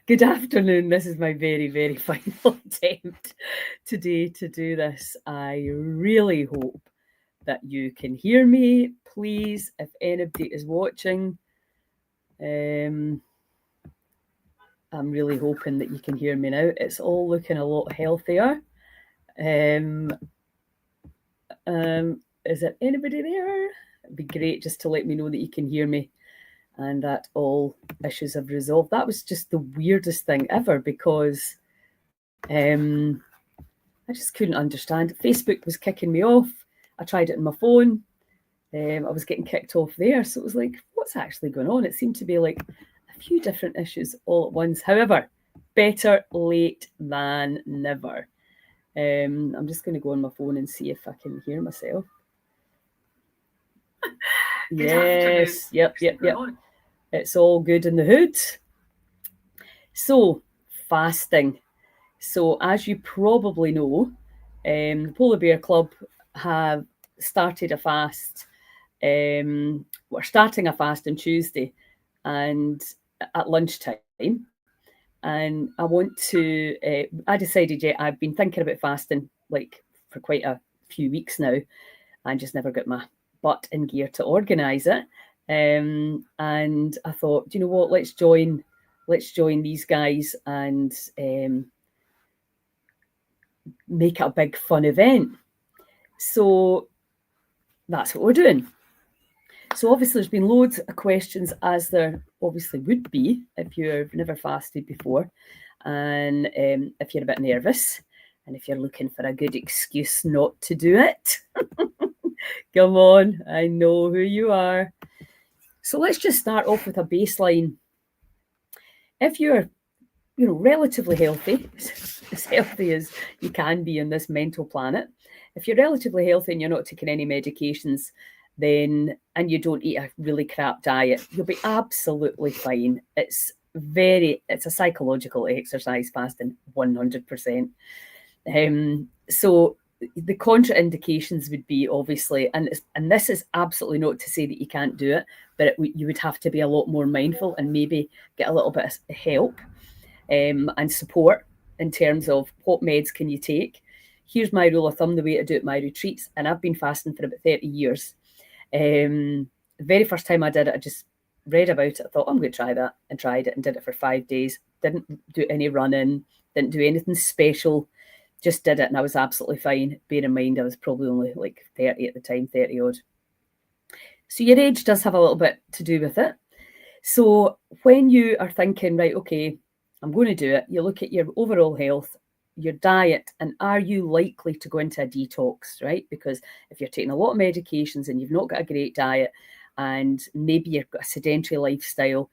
Good afternoon. This is my very, very final attempt today to do this. I really hope that you can hear me. Please, if anybody is watching, I'm really hoping that you can hear me now. It's all looking a lot healthier. Is there anybody there? It'd be great just to let me know that you can hear me and that all issues have resolved. That was just the weirdest thing ever because I just couldn't understand. Facebook was kicking me off. I tried it on my phone. I was getting kicked off there. So it was like, what's actually going on? It seemed to be like a few different issues all at once. However, better late than never. I'm just going to go on my phone and see if I can hear myself. Yes, yep. It's all good in the hood. So, fasting. So, as you probably know, the Polar Bear Club have started a fast. We're starting a fast on Tuesday and at lunchtime. And I want to, I decided, I've been thinking about fasting like for quite a few weeks now and just never got my butt in gear to organise it. And I thought, do you know what, let's join these guys and make it a big fun event. So that's what we're doing. So obviously there's been loads of questions, as there obviously would be if you've never fasted before, and if you're a bit nervous and if you're looking for a good excuse not to do it. Come on, I know who you are. So let's just start off with a baseline. If you're, relatively healthy, as healthy as you can be on this mental planet, if you're relatively healthy and you're not taking any medications, then, and you don't eat a really crap diet, you'll be absolutely fine. It's a psychological exercise, fasting, 100%. So the contraindications would be obviously, and this is absolutely not to say that you can't do it, but you would have to be a lot more mindful and maybe get a little bit of help and support in terms of what meds can you take. Here's my rule of thumb, the way to do it at my retreats, and I've been fasting for about 30 years. The very first time I did it, I just read about it. I thought, I'm going to try that, and tried it and did it for 5 days. Didn't do any running, didn't do anything special. Just did it and I was absolutely fine. Bear in mind, I was probably only like 30 at the time, 30 odd. So your age does have a little bit to do with it. So when you are thinking, right, okay, I'm going to do it, you look at your overall health, your diet, and are you likely to go into a detox, right? Because if you're taking a lot of medications and you've not got a great diet and maybe you've got a sedentary lifestyle,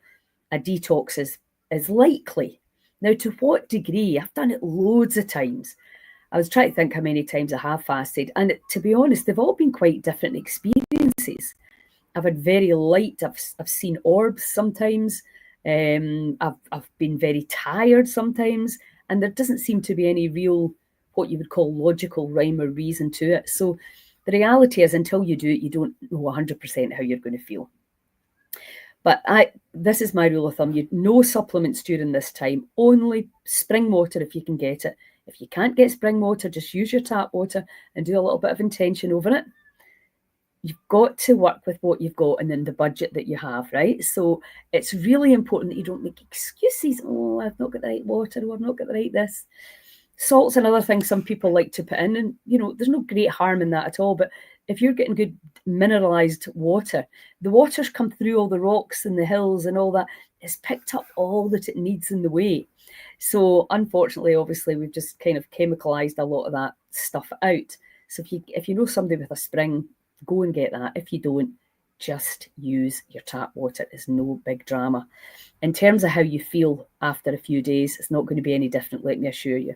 a detox is likely. Now, to what degree? I've done it loads of times. I was trying to think how many times I have fasted. And to be honest, they've all been quite different experiences. I've had very light, I've seen orbs sometimes. I've been very tired sometimes. And there doesn't seem to be any real, what you would call logical rhyme or reason to it. So the reality is, until you do it, you don't know 100% how you're going to feel. But this is my rule of thumb. No supplements during this time, only spring water if you can get it. If you can't get spring water, just use your tap water and do a little bit of intention over it. You've got to work with what you've got and then the budget that you have, right? So it's really important that you don't make excuses. Oh, I've not got the right water, or I've not got the right this. Salt's another thing some people like to put in, and there's no great harm in that at all. But if you're getting good mineralized water, the water's come through all the rocks and the hills and all that. It's picked up all that it needs in the way. So unfortunately, obviously, we've just kind of chemicalized a lot of that stuff out. So if you know somebody with a spring, go and get that. If you don't, just use your tap water. It's no big drama. In terms of how you feel after a few days, it's not going to be any different, let me assure you.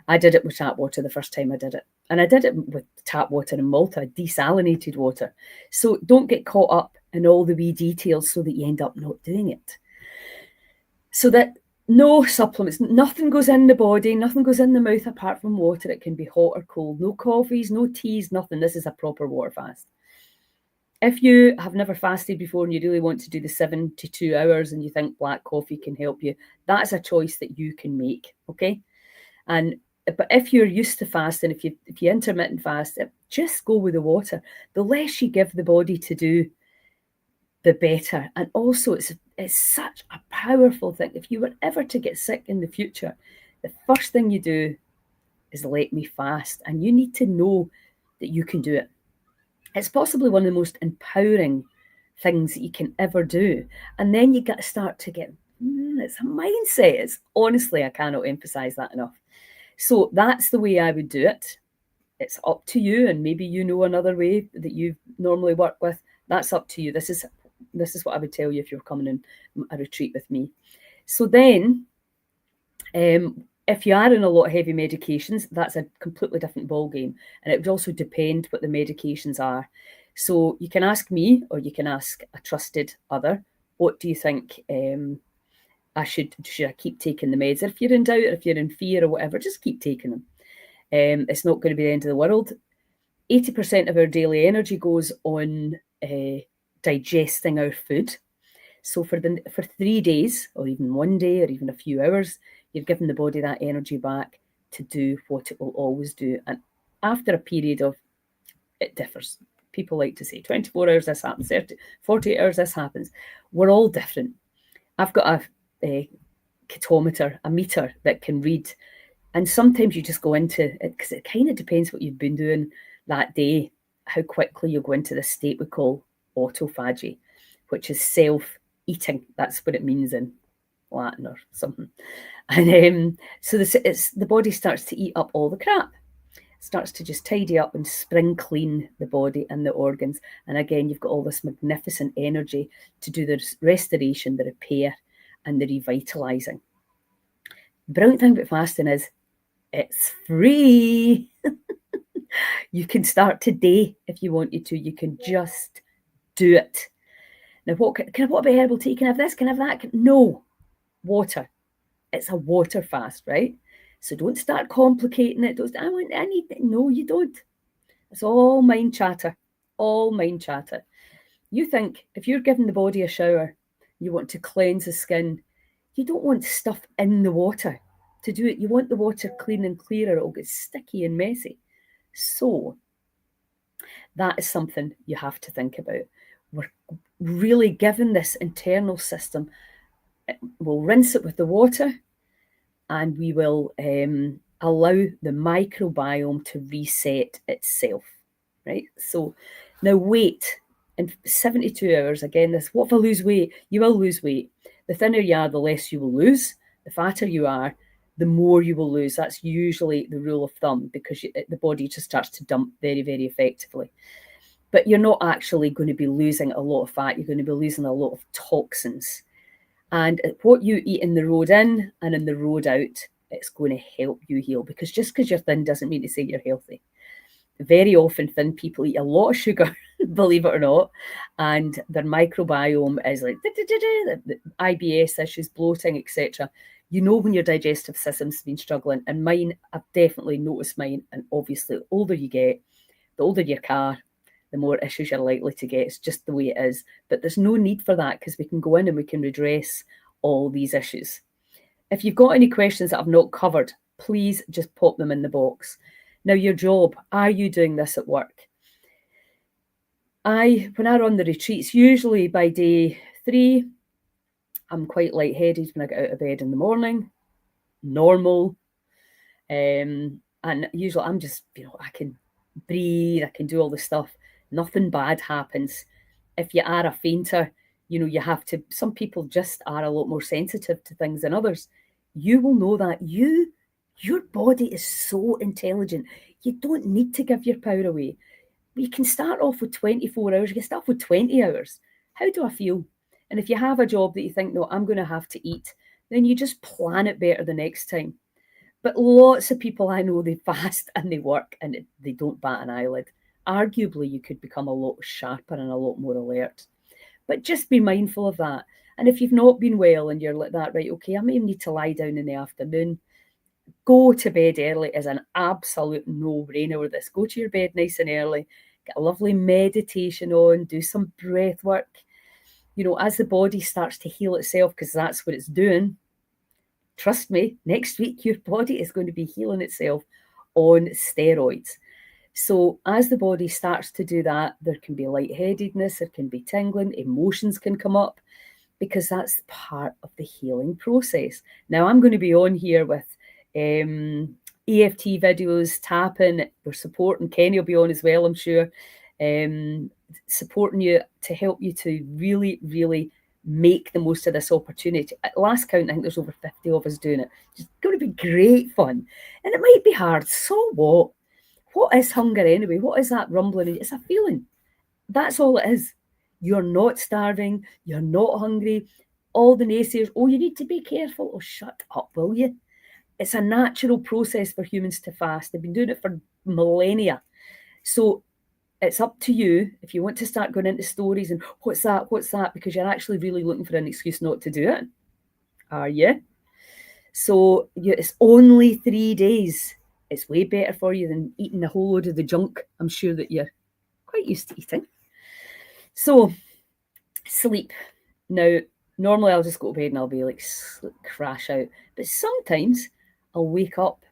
I did it with tap water the first time I did it. And I did it with tap water in Malta, desalinated water. So don't get caught up in all the wee details so that you end up not doing it. So that no supplements, nothing goes in the body, nothing goes in the mouth apart from water. It can be hot or cold. No coffees, no teas, nothing. This is a proper water fast. If you have never fasted before and you really want to do the 72 hours and you think black coffee can help you, that's a choice that you can make, okay? But if you're used to fasting, if you intermittent fast, just go with the water. The less you give the body to do, the better. And also, it's such a powerful thing. If you were ever to get sick in the future, the first thing you do is let me fast, and you need to know that you can do it. It's possibly one of the most empowering things that you can ever do. And then you got to start to get, it's a mindset. It's honestly, I cannot emphasize that enough. So that's the way I would do it. It's up to you, and maybe you know another way that you normally work with. That's up to you. This is what I would tell you if you're coming in a retreat with me. So then, if you are in a lot of heavy medications, that's a completely different ballgame. And it would also depend what the medications are. So you can ask me, or you can ask a trusted other, what do you think should I keep taking the meds? If you're in doubt, or if you're in fear or whatever, just keep taking them. It's not going to be the end of the world. 80% of our daily energy goes on digesting our food. So for 3 days, or even 1 day, or even a few hours, you're giving the body that energy back to do what it will always do. And after a period of, it differs. People like to say 24 hours this happens, 48 hours this happens. We're all different. I've got a ketometer, a meter that can read. And sometimes you just go into it, because it kind of depends what you've been doing that day, how quickly you go into this state we call autophagy, which is self-eating. That's what it means in Latin or something. And so the body starts to eat up all the crap. It starts to just tidy up and spring clean the body and the organs. And again, you've got all this magnificent energy to do the restoration, the repair, and the revitalizing. The brilliant thing about fasting is it's free. You can start today if you wanted to. You can just do it. Now, what about herbal tea? Can I have this? Can I have that? No. Water. It's a water fast, right? So don't start complicating it. I need it. No, you don't. It's all mind chatter. All mind chatter. You think if you're giving the body a shower, you want to cleanse the skin, you don't want stuff in the water to do it. You want the water clean and clear, or it'll get sticky and messy. So that is something you have to think about. We're really given this internal system. We'll rinse it with the water, and we will allow the microbiome to reset itself, right? So now wait, in 72 hours, again, what if I lose weight? You will lose weight. The thinner you are, the less you will lose. The fatter you are, the more you will lose. That's usually the rule of thumb, because the body just starts to dump very, very effectively. But you're not actually going to be losing a lot of fat. You're going to be losing a lot of toxins. And what you eat in the road in and in the road out, it's going to help you heal. Because just because you're thin doesn't mean to say you're healthy. Very often thin people eat a lot of sugar, believe it or not, and their microbiome is like the IBS issues, bloating, etc. You know when your digestive system's been struggling, and mine, I've definitely noticed mine. And obviously, the older you get, the older your car, the more issues you're likely to get. It's just the way it is. But there's no need for that, because we can go in and we can redress all these issues. If you've got any questions that I've not covered, please just pop them in the box. Now, your job, are you doing this at work? When I run the retreats, usually by day 3, I'm quite lightheaded when I get out of bed in the morning, normal. And usually I'm just, I can breathe, I can do all the stuff. Nothing bad happens. If you are a fainter, you have to, some people just are a lot more sensitive to things than others. You will know that your body is so intelligent. You don't need to give your power away. You can start off with 24 hours. You can start off with 20 hours. How do I feel? And if you have a job that you think, no, I'm going to have to eat, then you just plan it better the next time. But lots of people I know, they fast and they work and they don't bat an eyelid. Arguably, you could become a lot sharper and a lot more alert. But just be mindful of that. And if you've not been well and you're like that, right, okay, I may need to lie down in the afternoon. Go to bed early is an absolute no-brainer with this. Go to your bed nice and early. get a lovely meditation on, do some breath work. As the body starts to heal itself, because that's what it's doing, trust me, next week your body is going to be healing itself on steroids. So as the body starts to do that, there can be lightheadedness, there can be tingling, emotions can come up, because that's part of the healing process. Now, I'm going to be on here with EFT videos, tapping, we're supporting, Kenny will be on as well, I'm sure, supporting you to help you to really, really make the most of this opportunity. At last count, I think there's over 50 of us doing it. It's going to be great fun. And it might be hard. So what? What is hunger anyway? What is that rumbling? It's a feeling. That's all it is. You're not starving. You're not hungry. All the naysayers, oh, you need to be careful. Oh, shut up, will you? It's a natural process for humans to fast. They've been doing it for millennia. So it's up to you if you want to start going into stories and what's that, because you're actually really looking for an excuse not to do it. Are you? So it's only 3 days. It's way better for you than eating a whole load of the junk I'm sure that you're quite used to eating. So sleep. Now, normally I'll just go to bed and I'll be like crash out. But sometimes I'll wake up,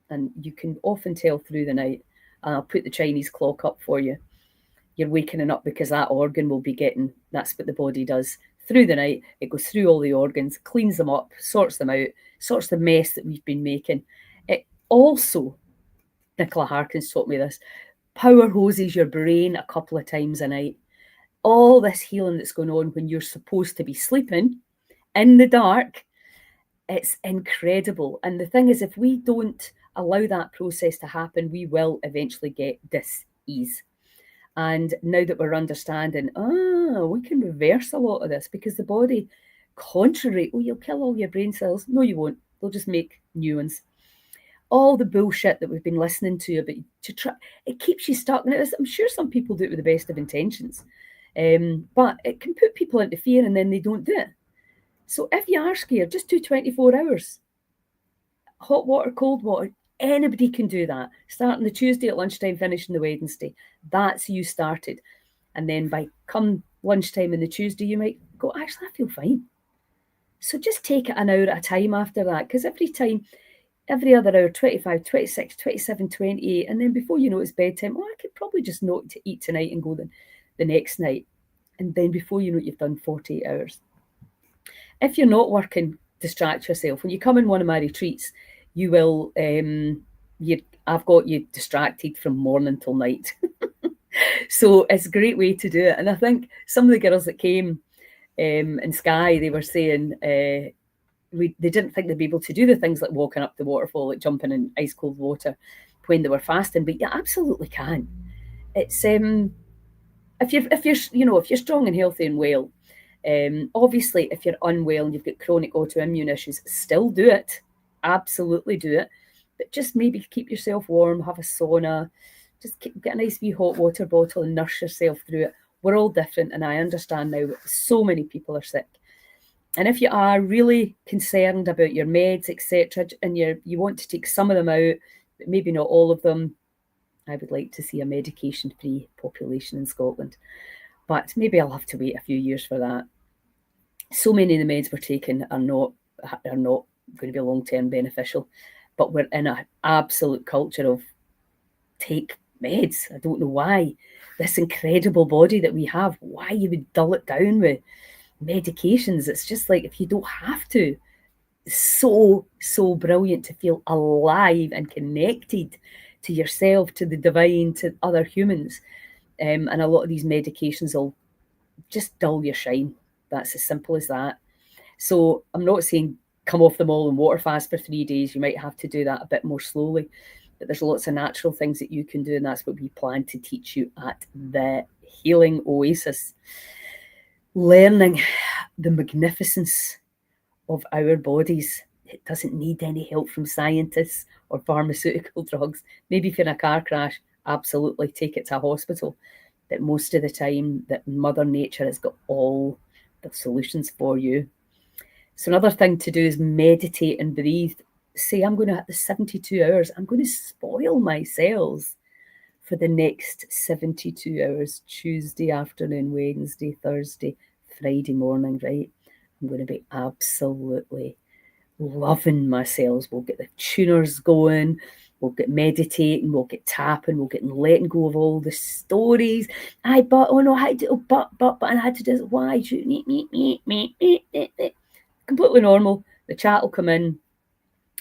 and you can often tell through the night, and I'll put the Chinese clock up for you. You're waking up because that organ will be getting, that's what the body does. Through the night, it goes through all the organs, cleans them up, sorts them out, sorts the mess that we've been making. It also, Nicola Harkins taught me this, power hoses your brain a couple of times a night. All this healing that's going on when you're supposed to be sleeping in the dark, it's incredible. And the thing is, if we don't allow that process to happen, we will eventually get dis-ease. And now that we're understanding, we can reverse a lot of this, because the body, contrary, you'll kill all your brain cells. No, you won't. They'll just make new ones. All the bullshit that we've been listening to about it keeps you stuck. Now, I'm sure some people do it with the best of intentions, but it can put people into fear, and then they don't do it. So if you are scared, just do 24 hours. Hot water, cold water, anybody can do that. Starting the Tuesday at lunchtime, finishing the Wednesday. That's you started. And then by come lunchtime on the Tuesday, you might go, actually, I feel fine. So just take it an hour at a time after that, because every other hour, 25, 26, 27, 28, and then before you know it's bedtime, I could probably just not to eat tonight and go the next night. And then before you know it, you've done 48 hours. If you're not working, distract yourself. When you come in one of my retreats, you will, I've got you distracted from morning till night. So it's a great way to do it. And I think some of the girls that came in Skye, they were saying they didn't think they'd be able to do the things like walking up the waterfall, like jumping in ice cold water when they were fasting, but you absolutely can. It's if you're strong and healthy and well, obviously if you're unwell and you've got chronic autoimmune issues, still do it. Absolutely do it. But just maybe keep yourself warm, have a sauna, just get a nice wee hot water bottle and nurse yourself through it. We're all different, and I understand now that so many people are sick. And if you are really concerned about your meds, etc., and you want to take some of them out, but maybe not all of them, I would like to see a medication-free population in Scotland. But maybe I'll have to wait a few years for that. So many of the meds we're taking are not going to be long-term beneficial. But we're in an absolute culture of take meds. I don't know why. This incredible body that we have, why you would dull it down with medications. It's just like, if you don't have to. It's so brilliant to feel alive and connected to yourself, to the divine, to other humans. And a lot of these medications will just dull your shine. That's as simple as that. So I'm not saying come off them all and water fast for 3 days. You might have to do that a bit more slowly. But there's lots of natural things that you can do, and that's what we plan to teach you at the Healing Oasis. Learning the magnificence of our bodies. It doesn't need any help from scientists or pharmaceutical drugs. Maybe if you're in a car crash, absolutely take it to a hospital. But most of the time, that Mother Nature has got all the solutions for you. So another thing to do is meditate and breathe. Say, I'm going to have the 72 hours. I'm going to spoil my cells for the next 72 hours, Tuesday afternoon, Wednesday, Thursday, Friday morning, right? I'm going to be absolutely loving myself. We'll get the tuners going, we'll get meditating, we'll get tapping, we'll get letting go of all the stories. Oh no, I had to, but, and I had to do this. Why? Completely normal. The chat will come in.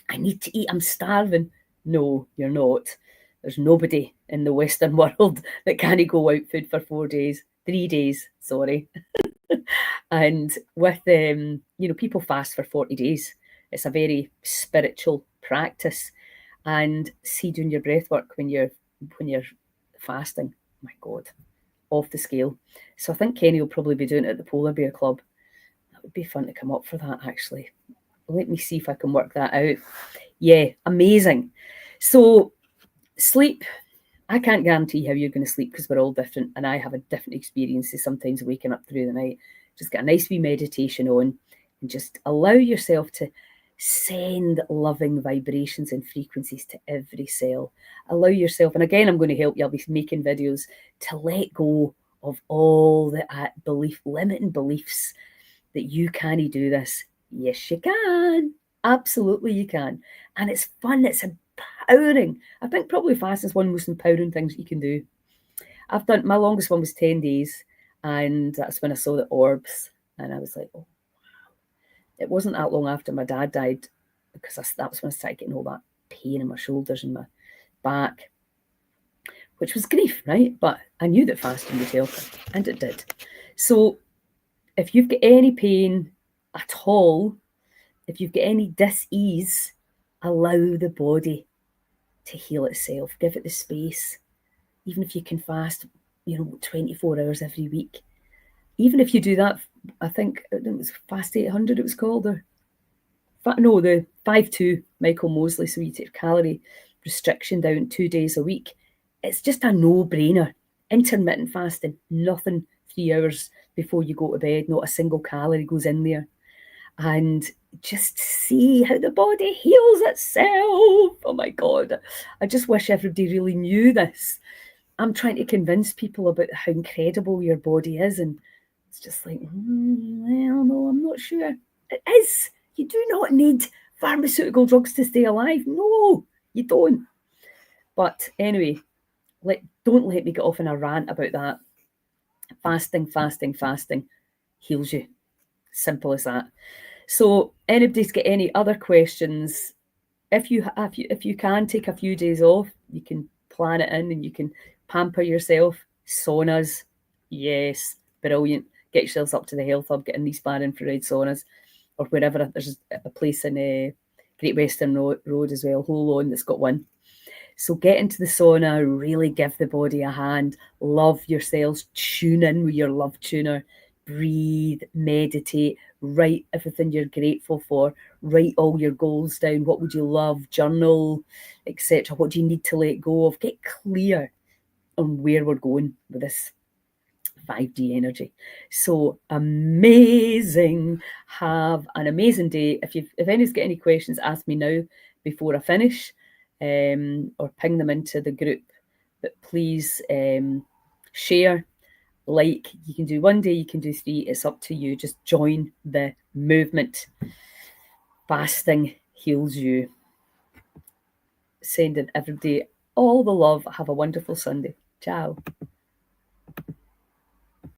I need to eat, I'm starving. No, you're not. There's nobody in the Western world that can't go out food for 4 days, 3 days, sorry. And with people fast for 40 days. It's a very spiritual practice. And see, doing your breath work when you're fasting, my God, off the scale. So I think Kenny will probably be doing it at the Polar Bear Club. That would be fun to come up for that, actually. Let me see if I can work that out. Yeah, amazing. So sleep, I can't guarantee how you're going to sleep because we're all different, and I have a different experiences sometimes waking up through the night. Just get a nice wee meditation on and just allow yourself to send loving vibrations and frequencies to every cell. Allow yourself, and again, I'm going to help you. I'll be making videos to let go of all the limiting beliefs that you can't do this. Yes, you can. Absolutely, you can. And it's fun. It's empowering. I think probably fasting is one of the most empowering things you can do. I've done, my longest one was 10 days. And that's when I saw the orbs. And I was like, oh, wow. It wasn't that long after my dad died, because that was when I started getting all that pain in my shoulders and my back, which was grief, right? But I knew that fasting would help, and it did. So if you've got any pain at all, if you've got any dis-ease, allow the body to heal itself. Give it the space. Even if you can fast, 24 hours every week. Even if you do that, I think it was Fast 800 it was called, the 5-2, Michael Mosley. So you take calorie restriction down 2 days a week. It's just a no-brainer. Intermittent fasting, nothing 3 hours before you go to bed, not a single calorie goes in there. And just see how the body heals itself. Oh my God. I just wish everybody really knew this. I'm trying to convince people about how incredible your body is. And it's just like, well, no, I'm not sure. It is. You do not need pharmaceutical drugs to stay alive. No, you don't. But anyway, don't let me get off in a rant about that. Fasting heals you. Simple as that. So anybody's got any other questions, if you can take a few days off, you can plan it in and you can pamper yourself. Saunas, yes, brilliant. Get yourselves up to the Health Hub, get in these far infrared saunas, or wherever. There's a place in Great Western Road as well, Hold On, that's got one. So get into the sauna, really give the body a hand, love yourselves, tune in with your love tuner, breathe, meditate, write everything you're grateful for, write all your goals down, what would you love, journal, etc. What do you need to let go of? Get clear on where we're going with this 5D energy. So amazing. Have an amazing day. If anyone's got any questions, ask me now before I finish, or ping them into the group. But please share, like. You can do 1 day, you can do 3. It's up to you. Just join the movement. Fasting heals you. Sending everybody all the love. Have a wonderful Sunday. Ciao.